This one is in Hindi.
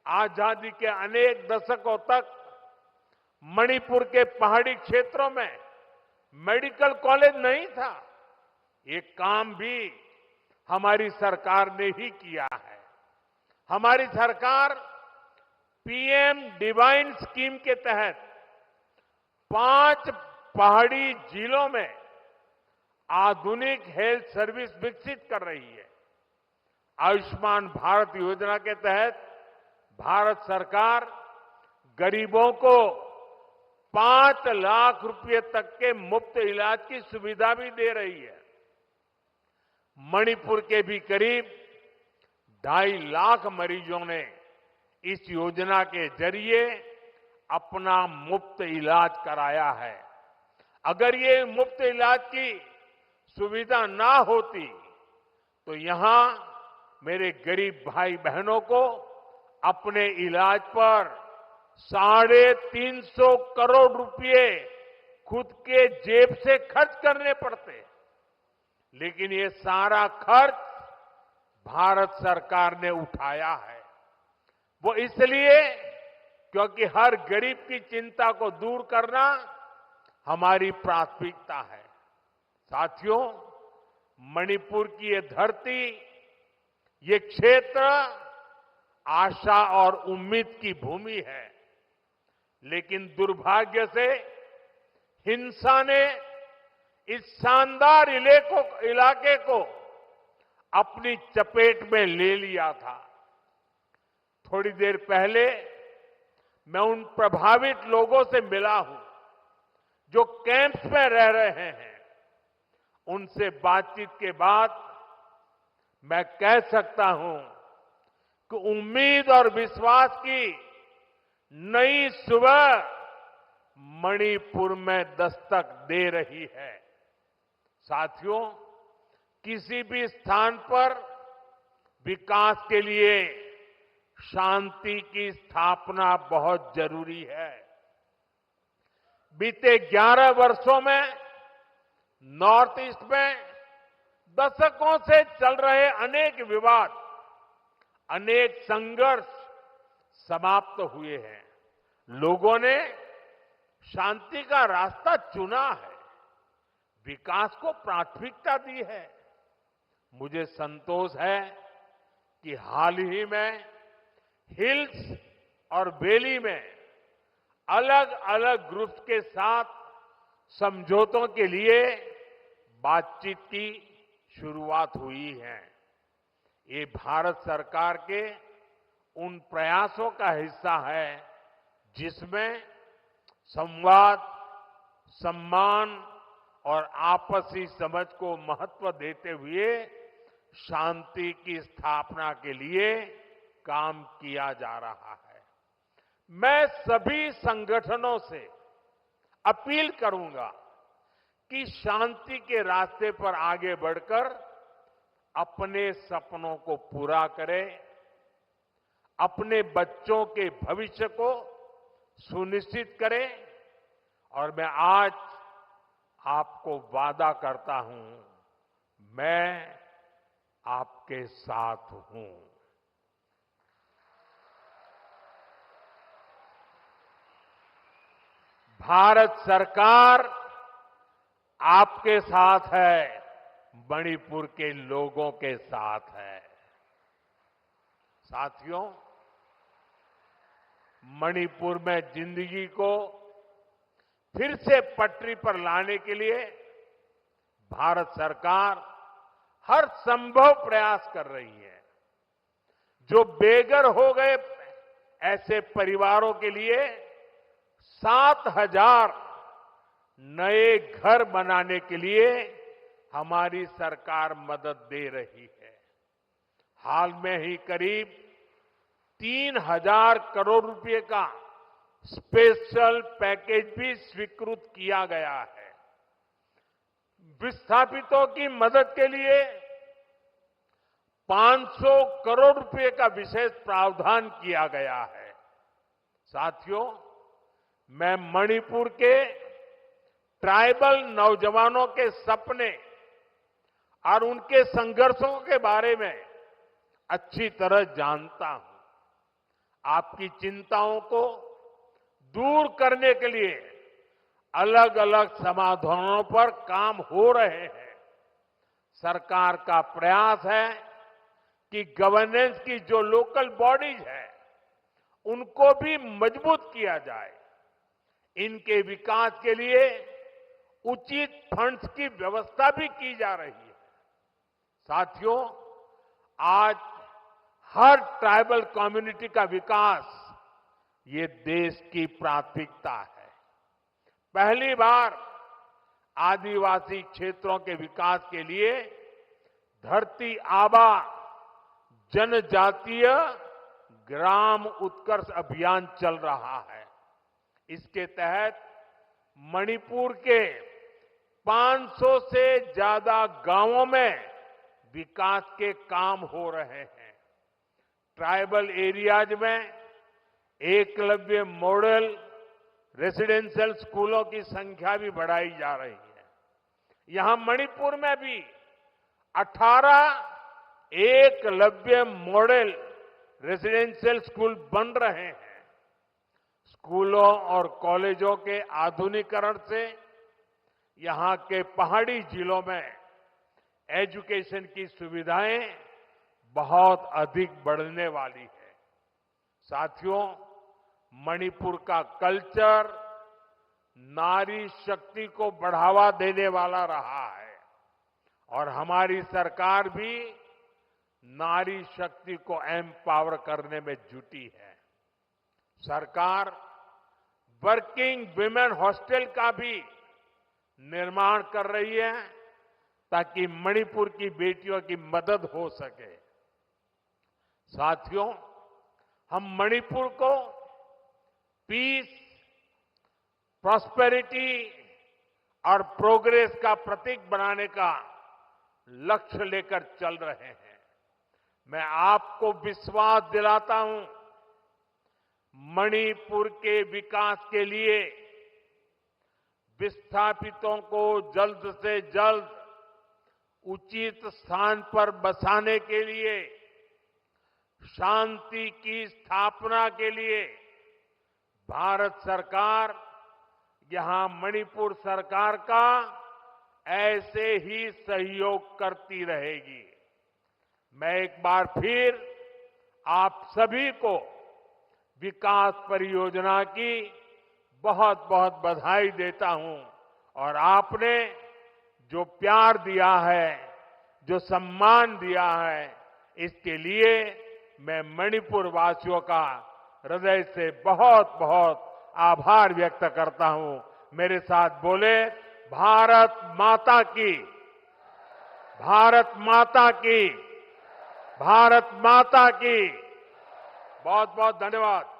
आजादी के अनेक दशकों तक मणिपुर के पहाड़ी क्षेत्रों में मेडिकल कॉलेज नहीं था। ये काम भी हमारी सरकार ने ही किया है। हमारी सरकार पीएम डिवाइन स्कीम के तहत 5 पहाड़ी जिलों में आधुनिक हेल्थ सर्विस विकसित कर रही है। आयुष्मान भारत योजना के तहत भारत सरकार गरीबों को 5 लाख रुपए तक के मुफ्त इलाज की सुविधा भी दे रही है। मणिपुर के भी करीब 2.5 लाख मरीजों ने इस योजना के जरिए अपना मुफ्त इलाज कराया है। अगर ये मुफ्त इलाज की सुविधा ना होती तो यहां मेरे गरीब भाई बहनों को अपने इलाज पर 350 करोड़ रुपए खुद के जेब से खर्च करने पड़ते। लेकिन ये सारा खर्च भारत सरकार ने उठाया है। वो इसलिए क्योंकि हर गरीब की चिंता को दूर करना हमारी प्राथमिकता है। साथियों, मणिपुर की ये धरती, ये क्षेत्र आशा और उम्मीद की भूमि है। लेकिन दुर्भाग्य से हिंसा ने इस शानदार इलाके को अपनी चपेट में ले लिया था। थोड़ी देर पहले मैं उन प्रभावित लोगों से मिला हूं जो कैंप्स में रह रहे हैं। उनसे बातचीत के बाद मैं कह सकता हूं कि उम्मीद और विश्वास की नई सुबह मणिपुर में दस्तक दे रही है। साथियों, किसी भी स्थान पर विकास के लिए शांति की स्थापना बहुत जरूरी है। बीते 11 वर्षों में नॉर्थ ईस्ट में दशकों से चल रहे अनेक विवाद, अनेक संघर्ष समाप्त हुए हैं। लोगों ने शांति का रास्ता चुना है, विकास को प्राथमिकता दी है। मुझे संतोष है कि हाल ही में हिल्स और वैली में अलग अलग ग्रुप्स के साथ समझौतों के लिए बातचीत की शुरुआत हुई है। ये भारत सरकार के उन प्रयासों का हिस्सा है जिसमें संवाद, सम्मान और आपसी समझ को महत्व देते हुए शांति की स्थापना के लिए काम किया जा रहा है। मैं सभी संगठनों से अपील करूंगा कि शांति के रास्ते पर आगे बढ़कर अपने सपनों को पूरा करें, अपने बच्चों के भविष्य को सुनिश्चित करें। और मैं आज आपको वादा करता हूं, मैं आपके साथ हूं। भारत सरकार आपके साथ है, मणिपुर के लोगों के साथ है। साथियों, मणिपुर में जिंदगी को फिर से पटरी पर लाने के लिए भारत सरकार हर संभव प्रयास कर रही है। जो बेघर हो गए ऐसे परिवारों के लिए 7,000 नए घर बनाने के लिए हमारी सरकार मदद दे रही है। हाल में ही करीब 3,000 करोड़ रुपए का स्पेशल पैकेज भी स्वीकृत किया गया है। विस्थापितों की मदद के लिए 500 करोड़ रुपए का विशेष प्रावधान किया गया है। साथियों, मैं मणिपुर के ट्राइबल नौजवानों के सपने और उनके संघर्षों के बारे में अच्छी तरह जानता हूं। आपकी चिंताओं को दूर करने के लिए अलग अलग समाधानों पर काम हो रहे हैं। सरकार का प्रयास है कि गवर्नेंस की जो लोकल बॉडीज है उनको भी मजबूत किया जाए। इनके विकास के लिए उचित फंड्स की व्यवस्था भी की जा रही है। साथियों, आज हर ट्राइबल कम्युनिटी का विकास ये देश की प्राथमिकता है। पहली बार आदिवासी क्षेत्रों के विकास के लिए धरती आबा जनजातीय ग्राम उत्कर्ष अभियान चल रहा है। इसके तहत मणिपुर के 500 से ज्यादा गांवों में विकास के काम हो रहे हैं। ट्राइबल एरियाज में एकलव्य मॉडल रेसिडेंशियल स्कूलों की संख्या भी बढ़ाई जा रही है। यहां मणिपुर में भी 18 एकलव्य मॉडल रेसिडेंशियल स्कूल बन रहे हैं। स्कूलों और कॉलेजों के आधुनिकीकरण से यहां के पहाड़ी जिलों में एजुकेशन की सुविधाएं बहुत अधिक बढ़ने वाली है। साथियों, मणिपुर का कल्चर नारी शक्ति को बढ़ावा देने वाला रहा है और हमारी सरकार भी नारी शक्ति को एम्पावर करने में जुटी है। सरकार वर्किंग विमेन हॉस्टल का भी निर्माण कर रही है ताकि मणिपुर की बेटियों की मदद हो सके। साथियों, हम मणिपुर को पीस, प्रॉस्पेरिटी और प्रोग्रेस का प्रतीक बनाने का लक्ष्य लेकर चल रहे हैं। मैं आपको विश्वास दिलाता हूं, मणिपुर के विकास के लिए विस्थापितों को जल्द से जल्द उचित स्थान पर बसाने के लिए, शांति की स्थापना के लिए भारत सरकार यहां मणिपुर सरकार का ऐसे ही सहयोग करती रहेगी। मैं एक बार फिर आप सभी को विकास परियोजना की बहुत बहुत बधाई देता हूं और आपने जो प्यार दिया है, जो सम्मान दिया है, इसके लिए मैं मणिपुर वासियों का हृदय से बहुत बहुत आभार व्यक्त करता हूं। मेरे साथ बोले, भारत माता की, भारत माता की, भारत माता की। बहुत बहुत धन्यवाद।